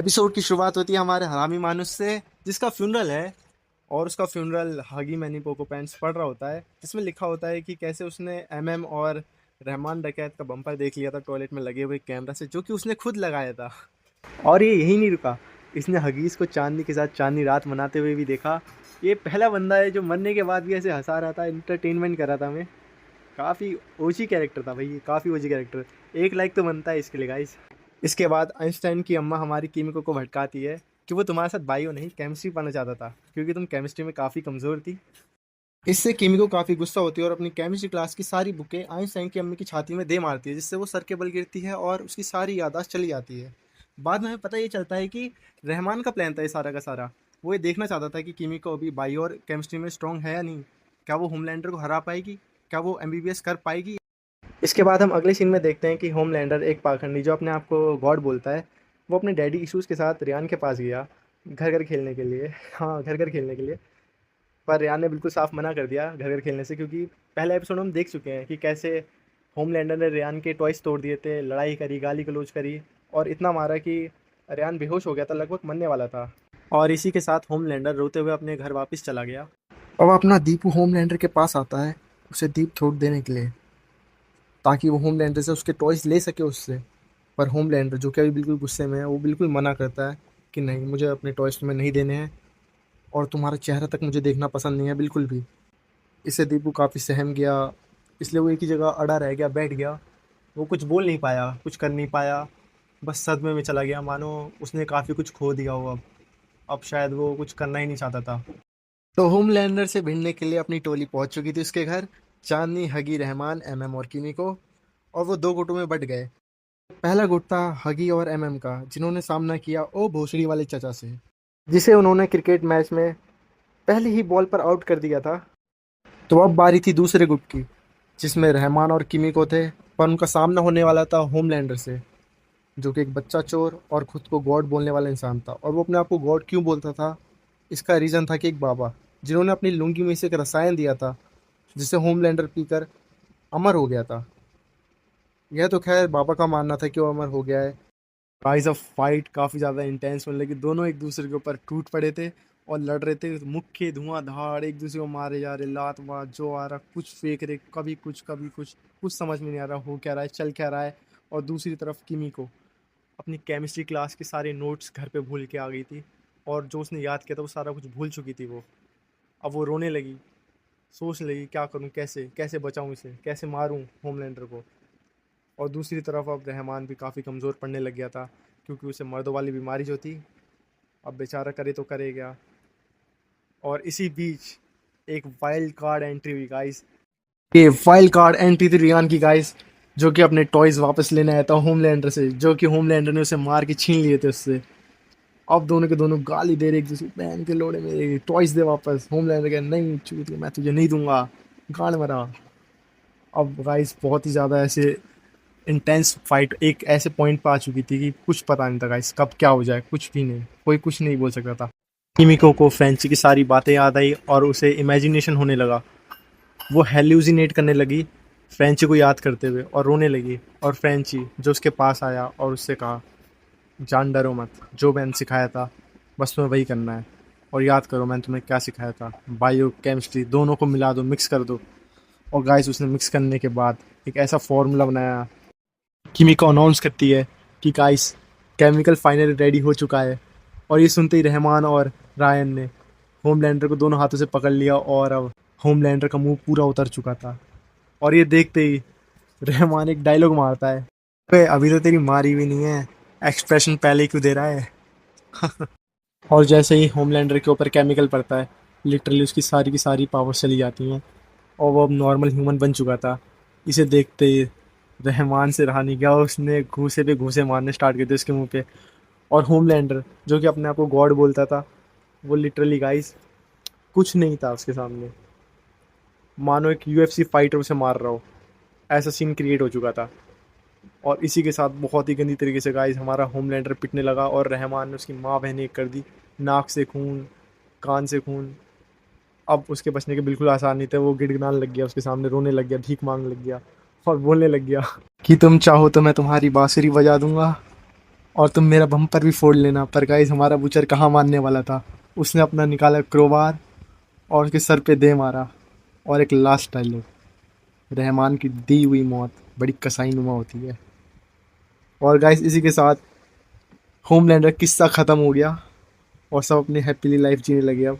Episode की शुरुआत होती है हमारे हरामी मानुस से, जिसका फ्यूनरल है। और उसका फ्यूनरल हगी मैनी पोको पैंट्स पढ़ रहा होता है, जिसमें लिखा होता है कि कैसे उसने एमएम और रहमान डकैत का बम्पर देख लिया था टॉयलेट में लगे हुए कैमरा से, जो कि उसने खुद लगाया था। और ये यही नहीं रुका, इसने हगीज को चांदनी के साथ चांदनी रात मनाते हुए भी देखा। ये पहला बंदा है जो मरने के बाद भी ऐसे हंसा रहा था, इंटरटेनमेंट कर रहा था हमें। काफ़ी ओजी कैरेक्टर था भाई, ये काफ़ी ओजी कैरेक्टर। एक लाइक तो बनता है इसके लिए गाइस। इसके बाद आइंस्टाइन की अम्मा हमारी कीमिको को भटकाती है कि वो तुम्हारे साथ बायो नहीं केमिस्ट्री पढ़ना चाहता था, क्योंकि तुम केमिस्ट्री में काफ़ी कमज़ोर थी। इससे कीमिको काफ़ी गुस्सा होती है और अपनी केमिस्ट्री क्लास की सारी बुकें आइंस्टाइन की अम्मी की छाती में दे मारती है, जिससे वो सर के बल गिरती है और उसकी सारी याददाश्त चली जाती है। बाद में हमें पता ये चलता है कि रहमान का प्लान था ये सारा का सारा। वो ये देखना चाहता था कि कीमिको अभी बायो और केमिस्ट्री में स्ट्रॉन्ग है या नहीं। क्या वो होमलैंडर को हरा पाएगी? क्या वो एमबीबीएस कर पाएगी? इसके बाद हम अगले सीन में देखते हैं कि होमलैंडर एक पाखंडी जो अपने आप को गॉड बोलता है, वो अपने डैडी इश्यूज़ के साथ रियान के पास गया घर घर खेलने के लिए। हाँ, घर घर खेलने के लिए। पर रियान ने बिल्कुल साफ मना कर दिया घर घर खेलने से, क्योंकि पहले एपिसोड में हम देख चुके हैं कि कैसे होमलैंडर ने रियान के टॉयस तोड़ दिए थे, लड़ाई करी, गाली गलौज करी और इतना मारा कि रियान बेहोश हो गया था, लगभग मरने वाला था। और इसी के साथ होमलैंडर रोते हुए अपने घर वापस चला गया। अब अपना दीपू होमलैंडर के पास आता है उसे दीप थोड़ देने के लिए, ताकि वो होमलैंडर से उसके टॉयज़ ले सके उससे। पर होमलैंडर जो कि अभी बिल्कुल गुस्से में है, वो बिल्कुल मना करता है कि नहीं, मुझे अपने टॉयज़ तुम्हें नहीं देने हैं और तुम्हारा चेहरा तक मुझे देखना पसंद नहीं है बिल्कुल भी। इससे दीपू काफ़ी सहम गया, इसलिए वो एक ही जगह अड़ा रह गया, बैठ गया। वो कुछ बोल नहीं पाया, कुछ कर नहीं पाया, बस सदमे में चला गया, मानो उसने काफ़ी कुछ खो दिया हो अब शायद वो कुछ करना ही नहीं चाहता था। तो होमलैंडर से भिड़ने के लिए अपनी टोली पहुंच चुकी थी उसके घर। चांदनी, हगी, रहमान, एमएम और किमी को। और वो दो गुटों में बट गए। पहला गुट था हगी और एमएम का, जिन्होंने सामना किया ओ भोसड़ी वाले चचा से, जिसे उन्होंने क्रिकेट मैच में पहली ही बॉल पर आउट कर दिया था। तो अब बारी थी दूसरे गुट की, जिसमें रहमान और किमी को थे। पर उनका सामना होने वाला था होमलैंडर से, जो कि एक बच्चा चोर और खुद को गॉड बोलने वाला इंसान था। और वो अपने आप को गॉड क्यों बोलता था? इसका रीज़न था कि एक बाबा, जिन्होंने अपनी लुंगी में से एक रसायन दिया था, जिसे होमलैंडर पीकर अमर हो गया था। यह तो खैर बाबा का मानना था कि वो अमर हो गया है। गाइस ऑफ फाइट काफ़ी ज़्यादा इंटेंस होने लगी, दोनों एक दूसरे के ऊपर टूट पड़े थे और लड़ रहे थे, मुक्के धुआंधार एक दूसरे को मारे जा रहे, लात वात जो आ रहा कुछ फेंक रहे, कभी कुछ कभी कुछ। कुछ समझ में नहीं आ रहा हो क्या रहा है, चल क्या रहा है। और दूसरी तरफ किमी को अपनी केमिस्ट्री क्लास के सारे नोट्स घर पे भूल के आ गई थी, और जो उसने याद किया था वो सारा कुछ भूल चुकी थी वो। अब वो रोने लगी, सोचने लगी क्या करूँ, कैसे कैसे बचाऊँ इसे, कैसे मारूँ होमलैंडर को। और दूसरी तरफ अब रहमान भी काफ़ी कमज़ोर पड़ने लग गया था, क्योंकि उसे मर्दों वाली बीमारी जो थी, अब बेचारा करे तो करे क्या। और इसी बीच एक वाइल्ड कार्ड एंट्री हुई गाइस। ये वाइल्ड कार्ड एंट्री थी रियान की गाइस, जो कि अपने टॉयज वापस लेने आया था होमलैंडर से, जो कि होमलैंडर ने उसे मार के छीन लिए थे उससे। अब दोनों के दोनों गाली दे रहे एक दूसरे, बहन के लोड़े मेरे टॉयज दे वापस। होमलैंडर कह नहीं चूतिया, मैं तुझे नहीं दूंगा, गाड़ मरा। अब गाइस बहुत ही ज़्यादा ऐसे इंटेंस फाइट एक ऐसे पॉइंट पे आ चुकी थी कि कुछ पता नहीं था गाइस कब क्या हो जाए, कुछ भी नहीं, कोई कुछ नहीं बोल सकता था। किमिको को फ्रेंची की सारी बातें याद आई और उसे इमेजिनेशन होने लगा। वो हेल्यूसिनेट करने लगी फ्रेंची को याद करते हुए और रोने लगी। और फ्रेंची जो उसके पास आया और उससे कहा, जान डरो मत, जो मैंने सिखाया था बस तुम्हें वही करना है, और याद करो मैंने तुम्हें क्या सिखाया था, बायो केमिस्ट्री दोनों को मिला दो, मिक्स कर दो। और गाइस उसने मिक्स करने के बाद एक ऐसा फॉर्मूला बनाया। किमिको अनाउंस करती है कि गाइस केमिकल फाइनल रेडी हो चुका है। और ये सुनते ही रहमान और रायन ने होमलैंडर को दोनों हाथों से पकड़ लिया, और अब होमलैंडर का मुंह पूरा उतर चुका था। और ये देखते ही रहमान एक डायलॉग मारता है, अबे अभी तो तेरी मारी भी नहीं है, एक्सप्रेशन पहले ही क्यों दे रहा है। और जैसे ही होमलैंडर के ऊपर केमिकल पड़ता है, लिटरली उसकी सारी की सारी पावर्स चली जाती हैं और वो अब नॉर्मल ह्यूमन बन चुका था। इसे देखते ही रहमान से रहा नहीं गया, उसने घूसे पे घूसे मारने स्टार्ट कर दिए उसके मुंह पे। और होमलैंडर जो कि अपने आप को गॉड बोलता था, वो लिटरली गाइस कुछ नहीं था उसके सामने, मानो एक यूएफसी फाइटर उसे मार रहा हो, ऐसा सीन क्रिएट हो चुका था। और इसी के साथ बहुत ही गंदी तरीके से गाइस हमारा होमलैंडर पिटने लगा, और रहमान ने उसकी माँ बहन एक कर दी, नाक से खून, कान से खून। अब उसके बचने के बिल्कुल आसान नहीं थे, वो गिड़गिड़ाने लग गया उसके सामने, रोने लग गया, भीख मांगने लग गया और बोलने लग गया कि तुम चाहो तो मैं तुम्हारी बांसुरी बजा दूंगा। और तुम मेरा बम्पर भी फोड़ लेना। पर गाइस हमारा बूचर कहाँ मानने वाला था, उसने अपना निकाला क्रोबार और उसके सर पे दे मारा। और एक लास्ट डायलॉग, रहमान की दी हुई मौत बड़ी कसाई नुमा होती है। और गाइस इसी के साथ होमलैंडर किस्सा ख़त्म हो गया और सब अपनी हैप्पीली लाइफ जीने लगे अब।